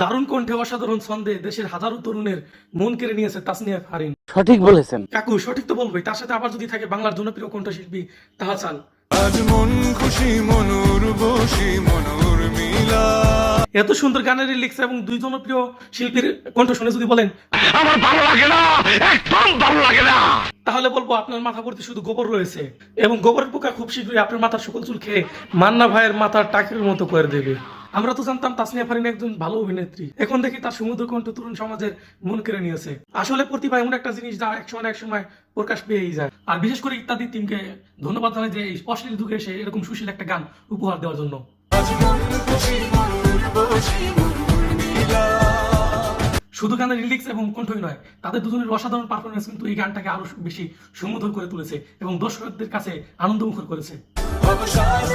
দারুণ কণ্ঠে অসাধারণ ছন্দে দেশের হাজারো তরুণের মন কেড়ে নিয়েছে তাসনিয়া ফারিন। সঠিক বলেছেন কাকু সঠিক তো বলবোই, তার সাথে আবার যদি থাকে বাংলার জনপ্রিয় কণ্ঠশিল্পী তাহসান। আজ মন খুশি মনুর বসি মনুর মিলা। এত সুন্দর গানের লিরিক্স এবং দুই জনপ্রিয় শিল্পীর কণ্ঠ শুনে যদি বলেন আমার ভালো লাগে না, একদম ভালো লাগে না, তাহলে বলবো আপনার মাথা ভর্তি শুধু গোবর রয়েছে এবং গোবরের পোকা খুব শীঘ্রই আপনার মাথার সকল চুল খেয়ে মান্না ভাইয়ের মাথার টাকের মতো করে দেবে। আমরা তো জানতাম তাসনিয়া ফারিন একজন ভালো অভিনেত্রী, এখন দেখি তার সমুদ্র কণ্ঠ তরুণ সমাজের মন কেড়ে নিয়েছে। আসলে প্রতিভা এমন একটা জিনিস যা এক সময় প্রকাশ পেয়েই যায়। আর বিশেষ করে ইত্যাদি টিমকে ধন্যবাদ জানাই যে এই অশ্লীল যুগে এসে এরকম সুশীল একটা গান উপহার দেওয়ার জন্য। আজ মন খুশি মনুর বসি মনুর মিলা। শুধু গানের লিরিক্স এবং কণ্ঠই নয়, তাদের দুজনের অসাধারণ পারফরমেন্স কিন্তু এই গানটাকে আরো বেশি সুমধুর করে তুলেছে এবং দর্শকদের কাছে আনন্দমুখর করেছে। অবসাদ